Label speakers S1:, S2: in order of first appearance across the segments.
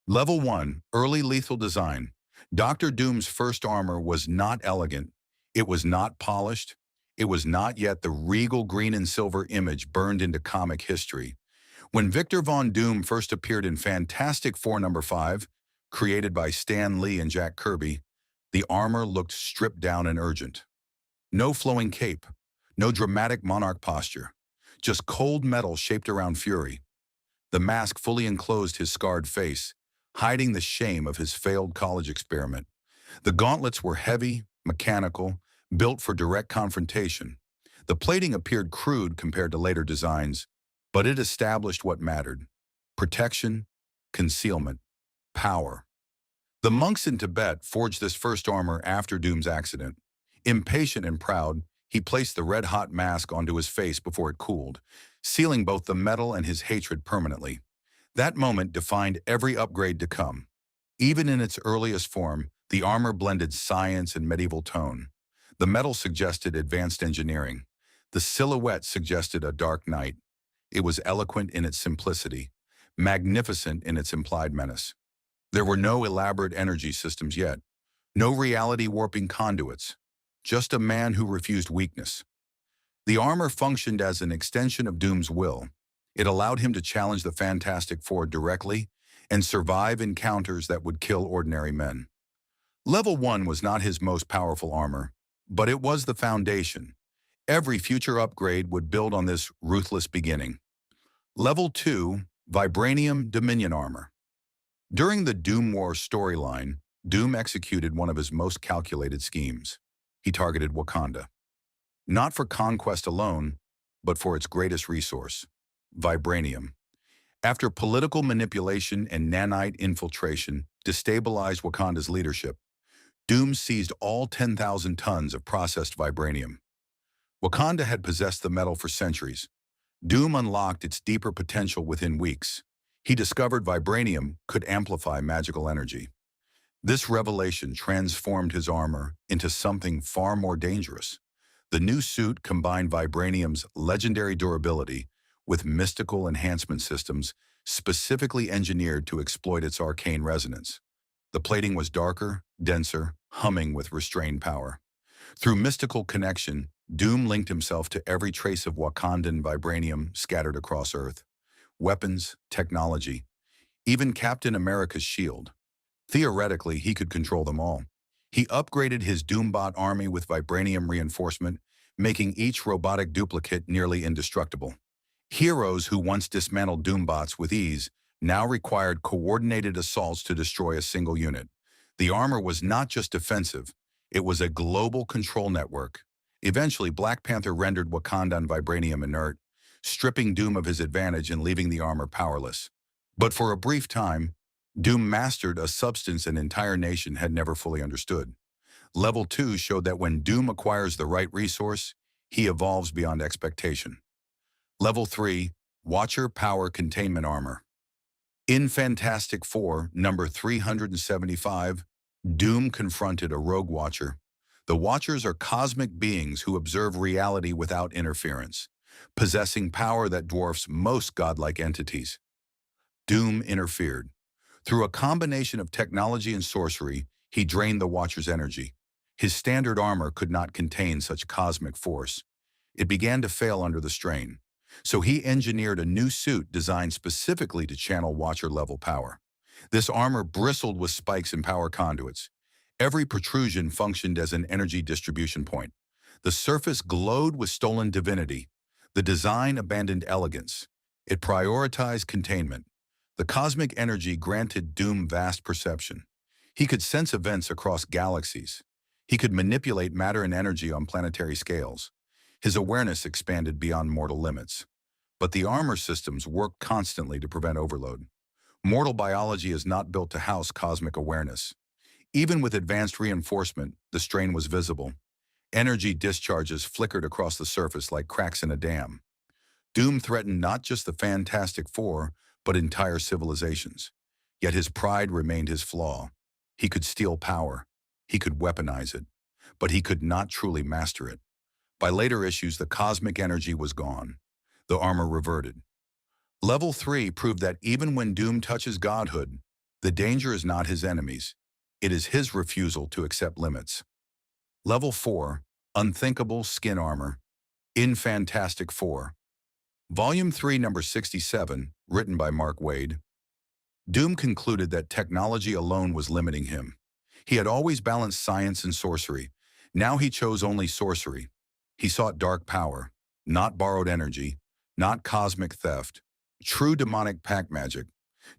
S1: Level 1, Early Lethal Design. Doctor Doom's first armor was not elegant. It was not polished. It was not yet the regal green and silver image burned into comic history. When Victor Von Doom first appeared in Fantastic Four number 5, created by Stan Lee and Jack Kirby, the armor looked stripped down and urgent. No flowing cape, no dramatic monarch posture, just cold metal shaped around fury. The mask fully enclosed his scarred face, hiding the shame of his failed college experiment. The gauntlets were heavy, mechanical, built for direct confrontation. The plating appeared crude compared to later designs, but it established what mattered: protection, concealment, power. The monks in Tibet forged this first armor after Doom's accident. Impatient and proud, he placed the red-hot mask onto his face before it cooled, sealing both the metal and his hatred permanently. That moment defined every upgrade to come. Even in its earliest form, the armor blended science and medieval tone. The metal suggested advanced engineering. The silhouette suggested a dark night. It was eloquent in its simplicity, magnificent in its implied menace. There were no elaborate energy systems yet, no reality-warping conduits, just a man who refused weakness. The armor functioned as an extension of Doom's will. It allowed him to challenge the Fantastic Four directly and survive encounters that would kill ordinary men. Level 1 was not his most powerful armor, but it was the foundation. Every future upgrade would build on this ruthless beginning. Level 2, Vibranium Dominion Armor. During the Doomwar storyline, Doom executed one of his most calculated schemes. He targeted Wakanda. Not for conquest alone, but for its greatest resource: vibranium. After political manipulation and nanite infiltration destabilized Wakanda's leadership, Doom seized all 10,000 tons of processed vibranium. Wakanda had possessed the metal for centuries. Doom unlocked its deeper potential within weeks. He discovered vibranium could amplify magical energy. This revelation transformed his armor into something far more dangerous. The new suit combined vibranium's legendary durability with mystical enhancement systems specifically engineered to exploit its arcane resonance. The plating was darker, denser, humming with restrained power. Through mystical connection, Doom linked himself to every trace of Wakandan vibranium scattered across Earth. Weapons, technology, even Captain America's shield. Theoretically, he could control them all. He upgraded his Doombot army with vibranium reinforcement, making each robotic duplicate nearly indestructible. Heroes who once dismantled Doombots with ease now required coordinated assaults to destroy a single unit. The armor was not just defensive, it was a global control network. Eventually, Black Panther rendered Wakandan vibranium inert, stripping Doom of his advantage and leaving the armor powerless. But for a brief time, Doom mastered a substance an entire nation had never fully understood. Level 2 showed that when Doom acquires the right resource, he evolves beyond expectation. Level 3, Watcher Power Containment Armor. In Fantastic Four, number 375, Doom confronted a rogue Watcher. The Watchers are cosmic beings who observe reality without interference, possessing power that dwarfs most godlike entities. Doom interfered. Through a combination of technology and sorcery, he drained the Watcher's energy. His standard armor could not contain such cosmic force. It began to fail under the strain. So he engineered a new suit designed specifically to channel Watcher-level power. This armor bristled with spikes and power conduits. Every protrusion functioned as an energy distribution point. The surface glowed with stolen divinity. The design abandoned elegance. It prioritized containment. The cosmic energy granted Doom vast perception. He could sense events across galaxies. He could manipulate matter and energy on planetary scales. His awareness expanded beyond mortal limits. But the armor systems worked constantly to prevent overload. Mortal biology is not built to house cosmic awareness. Even with advanced reinforcement, the strain was visible. Energy discharges flickered across the surface like cracks in a dam. Doom threatened not just the Fantastic Four, but entire civilizations. Yet his pride remained his flaw. He could steal power. He could weaponize it. But he could not truly master it. By later issues, the cosmic energy was gone. The armor reverted. Level 3 proved that even when Doom touches godhood, The danger is not his enemies. It is his refusal to accept limits. Level 4, Unthinkable Skin Armor, in Fantastic Four. Volume 3, number 67, written by Mark Waid. Doom concluded that technology alone was limiting him. He had always balanced science and sorcery. Now he chose only sorcery. He sought dark power, not borrowed energy, not cosmic theft, true demonic pack magic.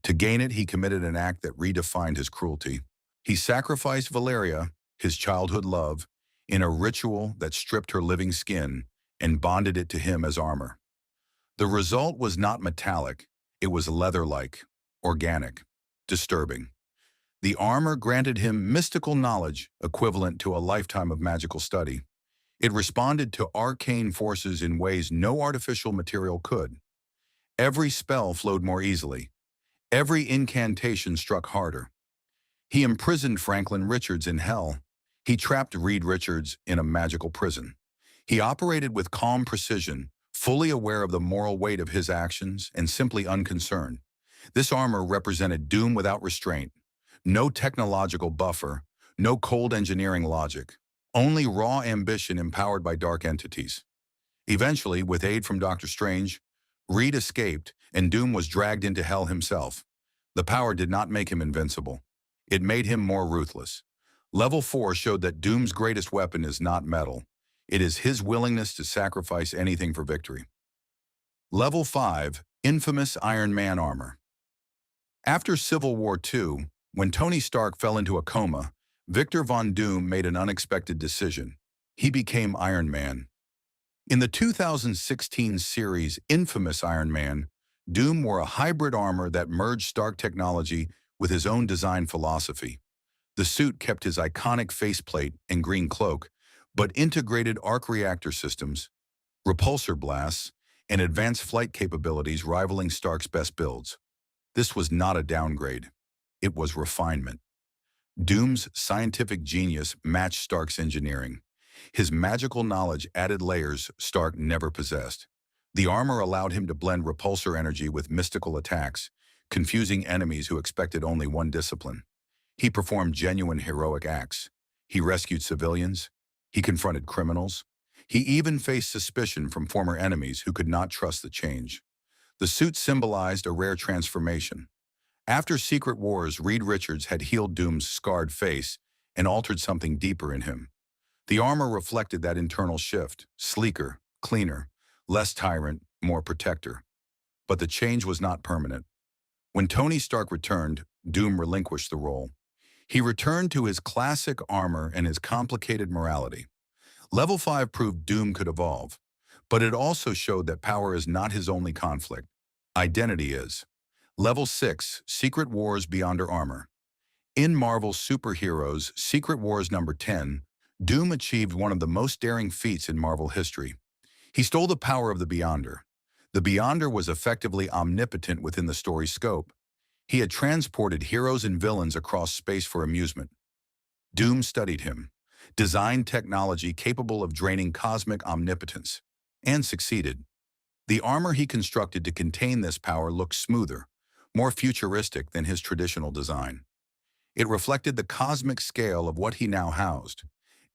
S1: To gain it, he committed an act that redefined his cruelty. He sacrificed Valeria, his childhood love, in a ritual that stripped her living skin and bonded it to him as armor. The result was not metallic, it was leather-like, organic, disturbing. The armor granted him mystical knowledge equivalent to a lifetime of magical study. It responded to arcane forces in ways no artificial material could. Every spell flowed more easily. Every incantation struck harder. He imprisoned Franklin Richards in hell. He trapped Reed Richards in a magical prison. He operated with calm precision, fully aware of the moral weight of his actions and simply unconcerned. This armor represented doom without restraint. No technological buffer, no cold engineering logic, only raw ambition empowered by dark entities. Eventually, with aid from Dr. Strange, Reed escaped and Doom was dragged into hell himself. The power did not make him invincible. It made him more ruthless. Level 4 showed that Doom's greatest weapon is not metal. It is his willingness to sacrifice anything for victory. Level 5, Infamous Iron Man Armor. After Civil War II, when Tony Stark fell into a coma, Victor Von Doom made an unexpected decision. He became Iron Man. In the 2016 series Infamous Iron Man, Doom wore a hybrid armor that merged Stark technology with his own design philosophy. The suit kept his iconic faceplate and green cloak, but integrated arc reactor systems, repulsor blasts, and advanced flight capabilities rivaling Stark's best builds. This was not a downgrade. It was refinement. Doom's scientific genius matched Stark's engineering. His magical knowledge added layers Stark never possessed. The armor allowed him to blend repulsor energy with mystical attacks, confusing enemies who expected only one discipline. He performed genuine heroic acts. He rescued civilians. He confronted criminals. He even faced suspicion from former enemies who could not trust the change. The suit symbolized a rare transformation. After Secret Wars, Reed Richards had healed Doom's scarred face and altered something deeper in him. The armor reflected that internal shift, sleeker, cleaner, less tyrant, more protector. But the change was not permanent. When Tony Stark returned, Doom relinquished the role. He returned to his classic armor and his complicated morality. Level 5 proved Doom could evolve, but it also showed that power is not his only conflict. Identity is. Level 6, Secret Wars Beyond Armor. In Marvel's Superheroes Secret Wars number 10, Doom achieved one of the most daring feats in Marvel history. He stole the power of the Beyonder. The Beyonder was effectively omnipotent within the story's scope. He had transported heroes and villains across space for amusement. Doom studied him, designed technology capable of draining cosmic omnipotence, and succeeded. The armor he constructed to contain this power looked smoother, more futuristic than his traditional design. It reflected the cosmic scale of what he now housed.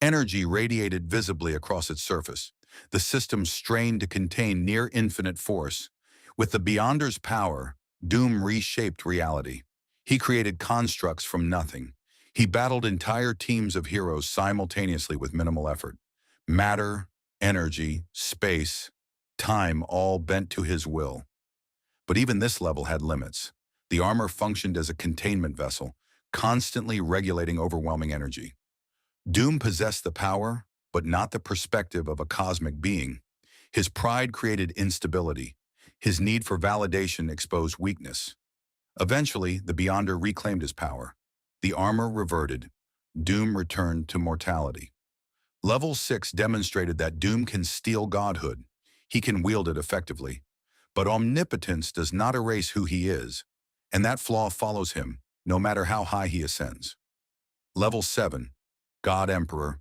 S1: Energy radiated visibly across its surface. The system strained to contain near-infinite force. With the Beyonder's power, Doom reshaped reality. He created constructs from nothing. He battled entire teams of heroes simultaneously with minimal effort. Matter, energy, space, time all bent to his will. But even this level had limits. The armor functioned as a containment vessel, constantly regulating overwhelming energy. Doom possessed the power, but not the perspective of a cosmic being. His pride created instability. His need for validation exposed weakness. Eventually, the Beyonder reclaimed his power. The armor reverted. Doom returned to mortality. Level 6 demonstrated that Doom can steal godhood. He can wield it effectively. But omnipotence does not erase who he is, and that flaw follows him, no matter how high he ascends. Level 7, God Emperor.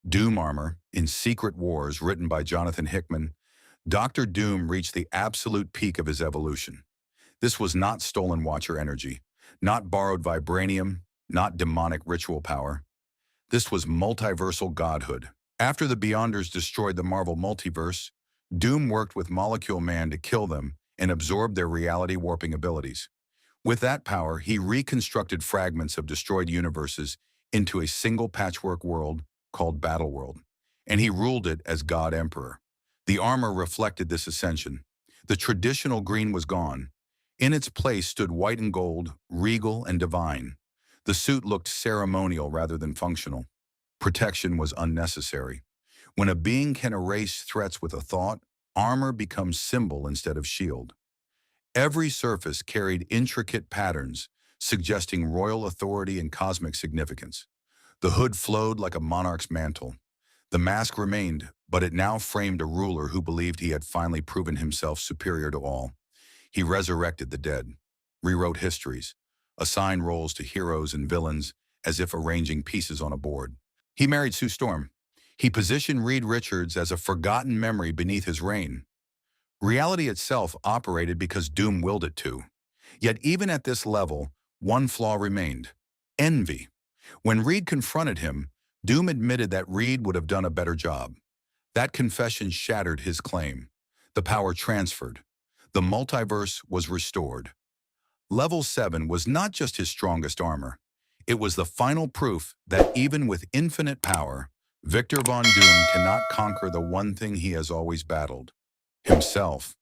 S1: Doom Armor, in Secret Wars, written by Jonathan Hickman, Dr. Doom reached the absolute peak of his evolution. This was not stolen Watcher energy, Not borrowed vibranium, not demonic ritual power. This was multiversal godhood. After the Beyonders destroyed the Marvel multiverse, Doom worked with Molecule Man to kill them and absorb their reality-warping abilities. With that power, he reconstructed fragments of destroyed universes into a single patchwork world called Battleworld, and he ruled it as God Emperor. The armor reflected this ascension. The traditional green was gone. In its place stood white and gold, regal and divine. The suit looked ceremonial rather than functional. Protection was unnecessary. When a being can erase threats with a thought, armor becomes symbol instead of shield. Every surface carried intricate patterns, suggesting royal authority and cosmic significance. The hood flowed like a monarch's mantle. The mask remained, but it now framed a ruler who believed he had finally proven himself superior to all. He resurrected the dead, rewrote histories, assigned roles to heroes and villains as if arranging pieces on a board. He married Sue Storm. He positioned Reed Richards as a forgotten memory beneath his reign. Reality itself operated because Doom willed it to. Yet even at this level, one flaw remained: envy. When Reed confronted him, Doom admitted that Reed would have done a better job. That confession shattered his claim. The power transferred. The multiverse was restored. Level 7 was not just his strongest armor. It was the final proof that even with infinite power, Victor Von Doom cannot conquer the one thing he has always battled: himself.